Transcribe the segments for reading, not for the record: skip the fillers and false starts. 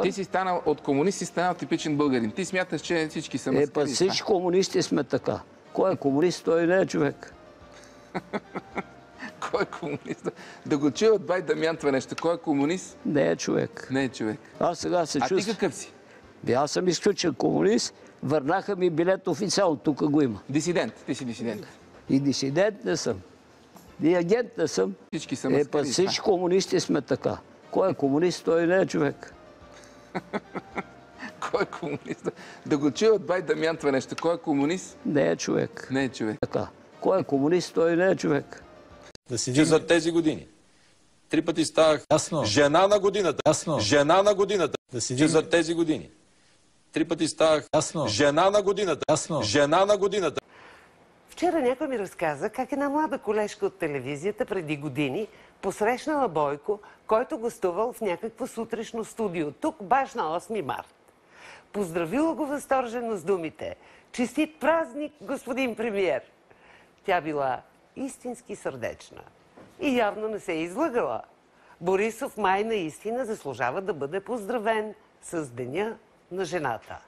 Ти си станал от комунист, си станал типичен българин. Ти смяташ, че всички са маскари. Па всички комунисти сме така. Кой е комунист, той не е човек. Кой е комунист? Да го чуя от бай Дамян това нещо. Кой е комунист? Не е човек. Не е човек. Аз сега се чувствам. А ти какъв си? Аз съм изключен комунист. Върнаха ми билет официално. Тук го има. Дисидент. Ти си дисидент. И дисидент не съм. И агент не съм. Всички са маскари. Па всички комунисти сме така. Кой е комунист, той не е човек. Кой е комунист? Да го чуя от бай Дамян това нещо. Кой е комунист? Не е човек. Не е човек. Така. Кой е комунист, той не е човек. Да седи за тези години. 3 пъти ставах жена на годината. Жена на годината. Да седи за тези години. 3 пъти ставах жена на годината. Жена на годината. Вчера някой ми разказа как една млада колежка от телевизията преди години посрещнала Бойко, който гостувал в някакво сутрешно студио, тук баш на 8 март. Поздравила го възторжено с думите: "Честит празник, господин премиер!" Тя била истински сърдечна и явно не се е излъгала. Борисов май наистина заслужава да бъде поздравен с Деня на жената.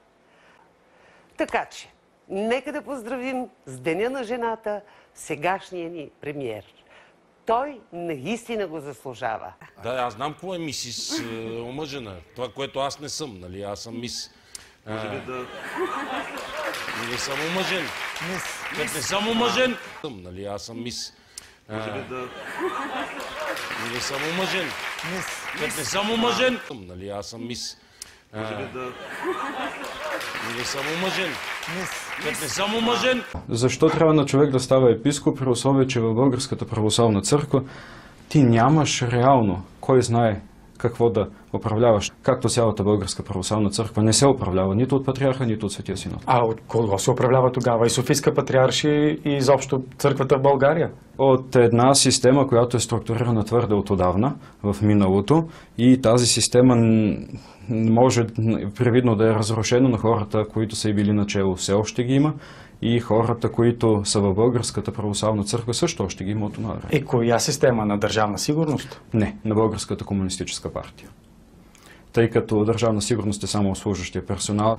Така че, нека да поздравим с Деня на жената сегашния ни премиер. Той наистина го заслужава. Да, аз знам какво е мисис омъжена. Това, което аз не съм, нали? Аз съм мис. Може би да... Не съм омъжен. Като не съм омъжен... Нали? Аз съм мис. Може би да... Не съм омъжен. Като не съм омъжен... Нали? Аз съм мис. Може би да... Не съм омъжен. Като не съм омъжен... Защо трябва на човек да става епископ, при условие, че във Българската православна църква ти нямаш реално, кой знае какво да управляваш, както цялата Българска православна църква не се управлява нито от патриарха, нито от Светия Синод. А от кого се управлява тогава? И Софийска патриаршия и изобщо църквата в България? От една система, която е структурирана твърде от отдавна, в миналото, и тази система може привидно да е разрушена, но хората, които са и били начело, все още ги има, и хората, които са в Българската православна църква, също още ги има от това време. И коя система? На държавна сигурност? Не, на Българската комунистическа партия. Тъй като държавна сигурност е само служащия персонал.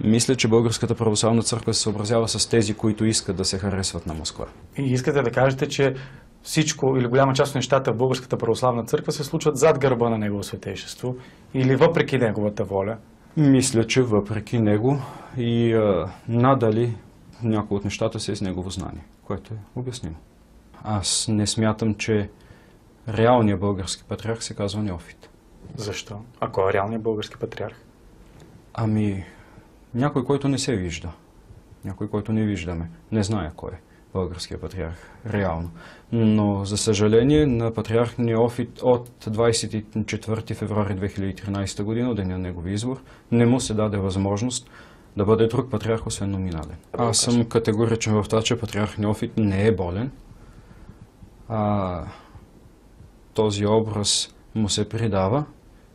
Мисля, че Българската православна църква се съобразява с тези, които искат да се харесват на Москва. И искате да кажете, че всичко или голяма част от нещата в Българската православна църква се случват зад гърба на Негово светейшество или въпреки неговата воля? Мисля, че въпреки него и надали някои от нещата са из негово знание, което е обяснимо. Аз не смятам, че реалният български патриарх се казва Неофит. Защо? А кой е реалният български патриарх? Ами, някой, който не се вижда. Някой, който не виждаме. Не знае кой е българския патриарх реално. Но, за съжаление, на патриарх Неофит от 24 февруари 2013 година, деня на негови избор, не му се даде възможност да бъде друг патриарх, освен номинален. Аз съм категоричен в това, че патриарх Неофит не е болен. Този образ му се придава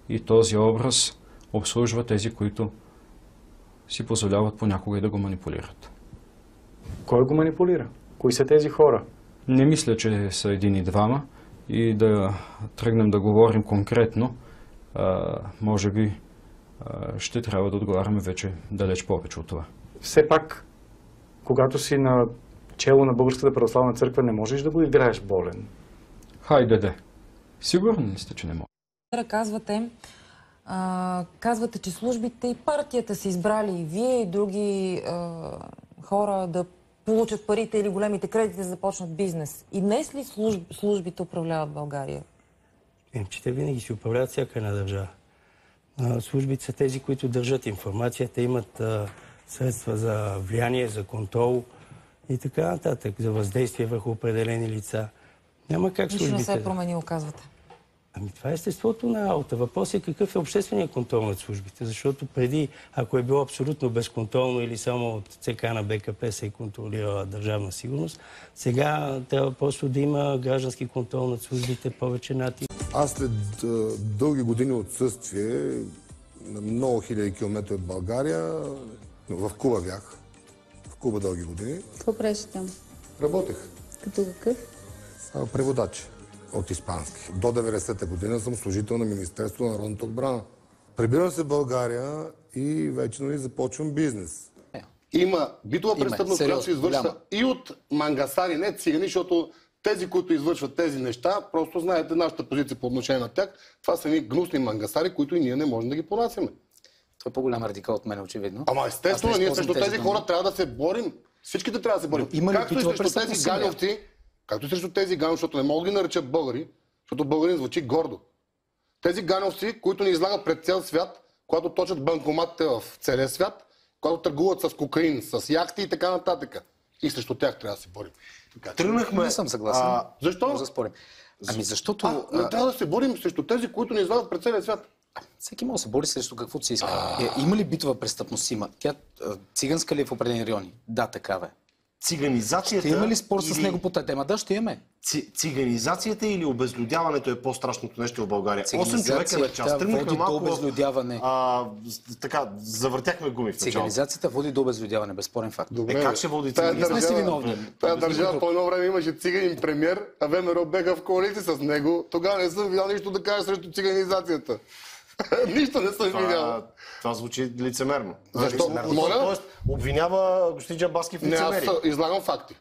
и този образ обслужва тези, които си позволяват понякога и да го манипулират. Кой го манипулира? Кои са тези хора? Не мисля, че са един и двама, и да тръгнем да говорим конкретно, може би ще трябва да отговаряме вече далеч повече от това. Все пак, когато си на чело на Българската православна църква, не можеш да го играеш болен. Хайде. Сигурни ли сте, че не може? Казвате, че службите и партията са избрали и вие, и други хора да получат парите или големите кредити да започнат бизнес. И днес ли службите управляват България? Че те винаги си управляват всяка една държава. Службите са тези, които държат информацията, имат средства за влияние, за контрол и така нататък, за въздействие върху определени лица. Няма как службите... Нищо не се е променило, казвате. Ами това е естеството на работа. Въпросът е какъв е общественият контрол над службите, защото преди, ако е било абсолютно безконтролно или само от ЦК на БКП се е контролирала държавна сигурност, сега трябва просто да има граждански контрол над службите, повече натиск. Аз след дълги години отсъствие на много хиляди километри от България, в Куба бях. В Куба дълги години. Какво правиш там? Работех. Като какъв? Преводач от испански. До 90-та година съм служител на Министерството на народната отбрана. Прибирам се в България и вече започвам бизнес. Има битова престъпност, която се извършва и от мангасари, не цигани, защото тези, които извършват тези неща, просто знаете нашата позиция по отношение на тях. Това са едни гнусни мангасари, които и ние не можем да ги понасяме. Той е по-голям радикал от мен, очевидно. Ама естествено, ние срещу тези хора трябва да се борим. Всичките трябва да се борим. Както и срещу тези ганьовци, както и срещу тези ганьовци, защото не мога да ги наричат българи, защото българин звучи гордо. Тези ганьовци, които ни излагат пред цял свят, когато точат банкоматите в целия свят, когато търгуват с кокаин, с яхти и така нататък. И срещу тях трябва да се борим. Тръгнахме. Не съм съгласен. Защо? Може да спорим. Ами защото... Не трябва да се борим срещу тези, които ни излагат пред целия свят. Всеки може да се бори срещу каквото се иска. Има ли битова престъпност? Има. Тя циганска ли е в определени райони? Да, такава е. Циганизацията... Ще има ли спор с него по тази тема? Да, ще имаме. Циганизацията или обезлюдяването е по-страшното нещо в България? 8 човека на час. Води до обезлюдяване. Така, завъртяхме гуми в началото. Циганизацията води до обезлюдяване, безспорен факт. Добре, как ще води циганизацията? Тая държава по едно време имаше циганин премиер, а ВМРО беха в коалиция с него. Тогава не съм видял нищо да кажа срещу циганизацията. Нищо не съм видял. Това звучи лицемерно. Защо? Моля? Тоест, обвинява господин Джамбазки в лицемерие. Не, аз излагам факти.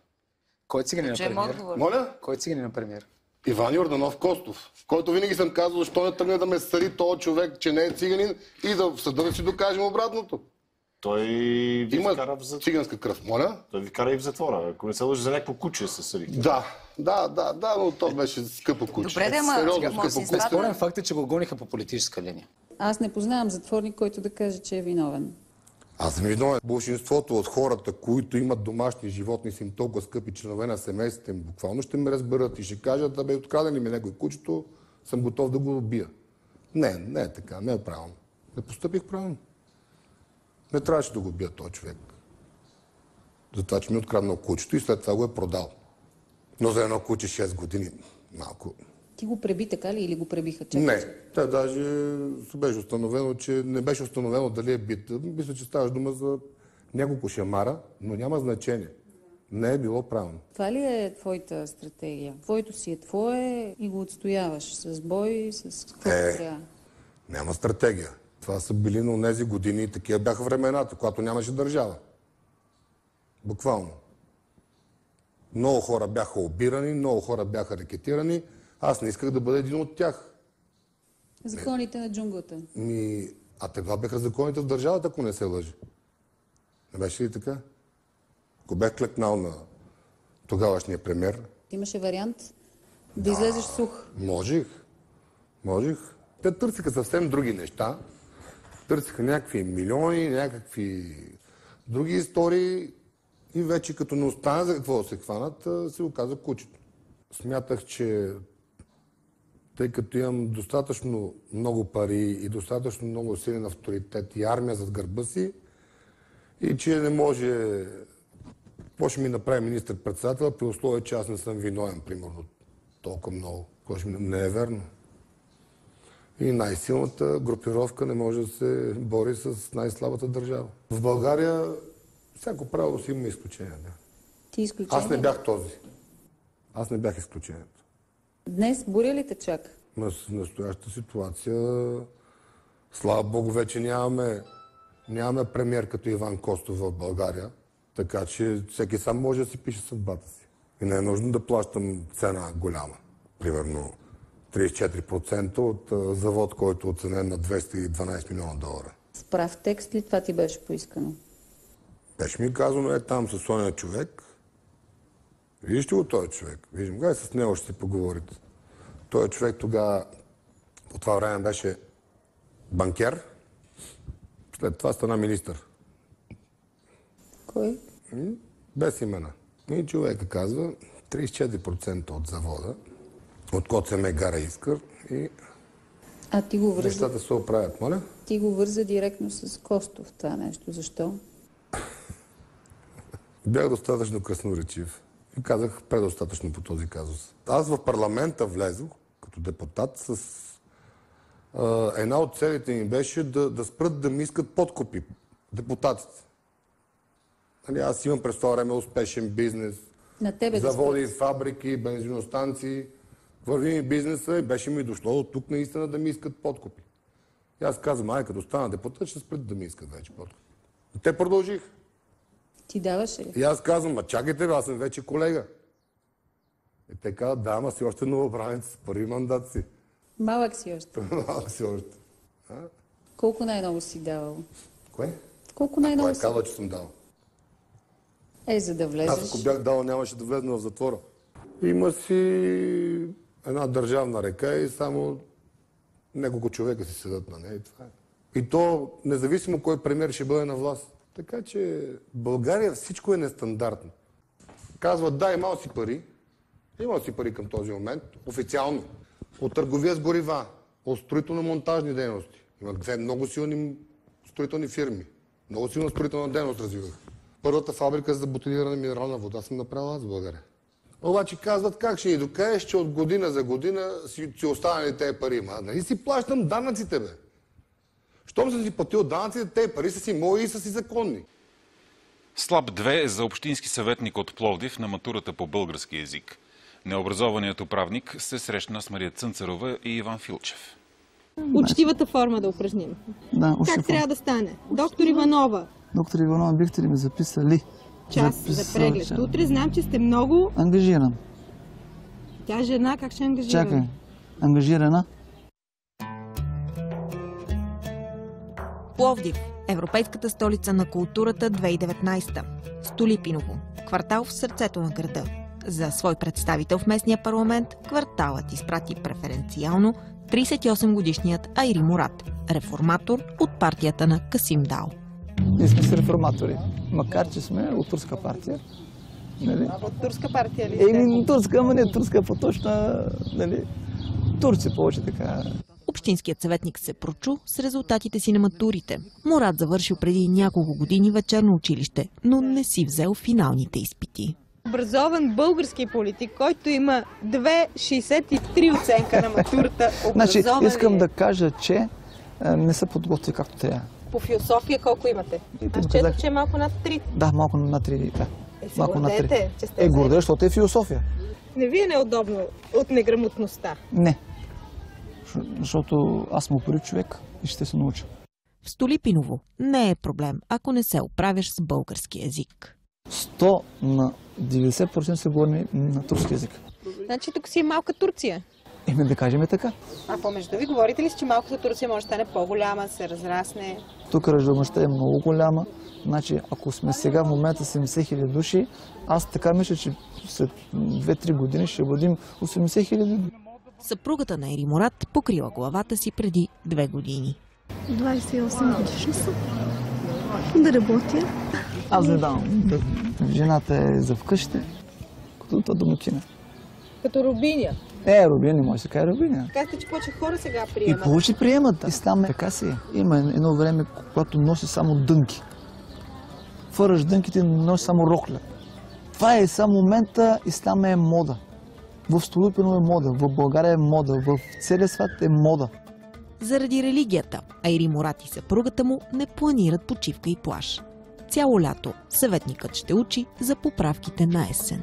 Кой циганин на премиер? Моля? Кой циганин на премиер? Иван Йорданов Костов, който винаги съм казал, защо не тръгне да ме съди този човек, че не е циганин и да в съда да си докажем обратното. Той ви вкара в затвора. Циганска кръв, моля? Той ви вкара и в затвора. Ако не се лъжи, за някакво куче се съдихте. Да, но то беше скъпо куче. Добре, ама Спорен факт е, че го гониха по политическа линия. Аз не познавам затворник, който да каже, че е виновен. Аз съм виновен. Большинството от хората, които имат домашни животни, са им толкова скъпи членове на семейството им, буквално ще ме разберат и ще кажат, да бе, открадени ми някой кучето, съм готов да го убия. Не е така, не е правилно. Не постъпих правилно. Не трябваше да го убия този човек. За това, че ми е откраднал кучето и след това го е продал. Но за едно куче 6 години малко. Ти го преби така ли или го пребиха? Не, те даже беше установено, че не беше установено дали е бит. Мисля, че ставаш дума за няколко шамара, но няма значение. Не е било правилно. Това ли е твоята стратегия? Твоето си е твое и го отстояваш с бой, с какво трябва? Няма стратегия. Това са били на тези години и такива бяха времената, когато нямаше държава. Буквално. Много хора бяха обирани, много хора бяха рекетирани. Аз не исках да бъда един от тях. Законите на джунглата. А това бяха законите в държавата, ако не се лъжи. Не беше ли така? Ако бях клекнал на тогавашния премиер... Имаше вариант да излезеш сух. Можех. Те търсиха съвсем други неща. Търсиха някакви милиони, някакви други истории и вече като не остана за какво да се хванат, се оказа кучето. Смятах, че тъй като имам достатъчно много пари и достатъчно много силен авторитет и армия зад гърба си, и че не може... Какво ще ми направи министър-председател, при условие, че аз не съм виновен, примерно, толкова много. Не е верно. И най-силната групировка не може да се бори с най-слабата държава. В България всяко право си има изключение. Ти изключение? Аз не бях този. Аз не бях изключението. Днес буря ли те чака? В настоящата ситуация, слава Богу, вече нямаме премиер като Иван Костов в България, така че всеки сам може да си пише съдбата си. И не е нужно да плащам цена голяма. Примерно 34% от завод, който е оценен на 212 милиона долара. С прав текст ли това ти беше поискано? Беше ми казано, там с ония човек. Вижте го този човек. Виждам го, с него ще си поговорите. Този човек тогава, по това време беше банкер, след това стана министър. Кой? Без имена. И човека казва, 34% от завода, от КОЦМ Гара Искър и ти го върза... нещата се оправят, моля? Ти го върза директно с Костов това нещо. Защо? Бях достатъчно красноречив и казах предостатъчно по този казус. Аз в парламента влезох като депутат с... една от целите ми беше да спрат да ми искат подкупи депутатите. Аз имам през това време успешен бизнес, заводи, фабрики, бензиностанции. Върви ми бизнеса и беше ми дошло от тук наистина да ми искат подкупи. И аз казвам, като стана депутат, ще спрат да ми искат вече подкаст. Те продължих. Ти даваш ли? И аз казвам, чакайте, аз съм вече колега. И те казват, да, ама си още новобранец, първи мандат си. Малък си още. Малък си още. Колко най-много си давал? Кое? Колко най-много Кой си? казва, че съм дал? За да влезеш. Аз ако бях дал, нямаше да влезна в затвора. Има си една държавна река и само няколко човека си седат на нея и това е. И то, независимо кой премиер ще бъде на власт. Така че България всичко е нестандартно. Казват, да, имал си пари. Имал си пари към този момент, официално. От търговия с горива, от строително-монтажни дейности. Има две много силни строителни фирми. Много силна строителна дейност развивах. Първата фабрика за бутилирана минерална вода съм направил аз в България. Обаче казват, как ще ни докажеш, че от година за година си останали тези пари. Нали си плащам данъците, бе? Щом съм си платил данъците, тези пари са си мои и са си законни. Слаб 2 за общински съветник от Пловдив на матурата по български език. Необразованият управник се срещна с Мария Цънцарова и Иван Филчев. Учтивата форма да упражним. Да, как трябва да стане? Доктор Иванова. Доктор Иванова, бихте ли ми записали? Час за преглед. Утре знам, че сте много... Ангажиран. Тя е жена, как ще е ангажирана? Чакай. Ангажирана? Пловдив. Европейската столица на културата 2019. Столипиново. Квартал в сърцето на града. За свой представител в местния парламент кварталът изпрати преференциално 38-годишният Айри Мурат, реформатор от партията на Касим Дал. Ние сме си реформатори, макар че сме от турска партия. Нали? От турска партия ли сте? Турска, ама не турска, по-точно, нали? Турци повече така. Общинският съветник се прочу с резултатите си на матурите. Мурат завършил преди няколко години вечерно училище, но не си взел финалните изпити. Образован български политик, който има 2,63 оценка на матурата. Значи, искам да кажа, че не са подготвили както трябва. По философия колко имате? Аз четох, че е малко над 3. Да, малко над 3. Да. Се гордеете, че сте гордея, защото е философия. Не ви е неудобно от неграмотността? Не. Защото аз съм упорит човек и ще се науча. В Столипиново не е проблем, ако не се оправиш с български език. 100 на 90% се говори на турски език. Значи тук си е малка Турция. Да кажем така. А помежду ви говорите ли си, че малката Турция може да стане по-голяма, се разрасне? Тук раждаемостта е много голяма. Значи, ако сме сега в момента 70 000 души, аз така мисля, че след 2-3 години ще бъдем 80 000 души. Съпругата на Айри Мурат покрила главата си преди 2 години. 28 годишна съм. Да работя. Аз не давам. Жената е за вкъщи, като домакина. Като рубиня. Рубиня, не може да се каже рубиня. Казвате, че повече хора сега приемат. И повече приемат. Ислам така си. Има едно време, когато носи само дънки. Фъръш дънките, носи само рокля. Това е само момента, ислам е мода. В Столипиново е мода, в България е мода, в целия свят е мода. Заради религията, Айри Мурат и съпругата му не планират почивка и плаж. Цяло лято съветникът ще учи за поправките на есен.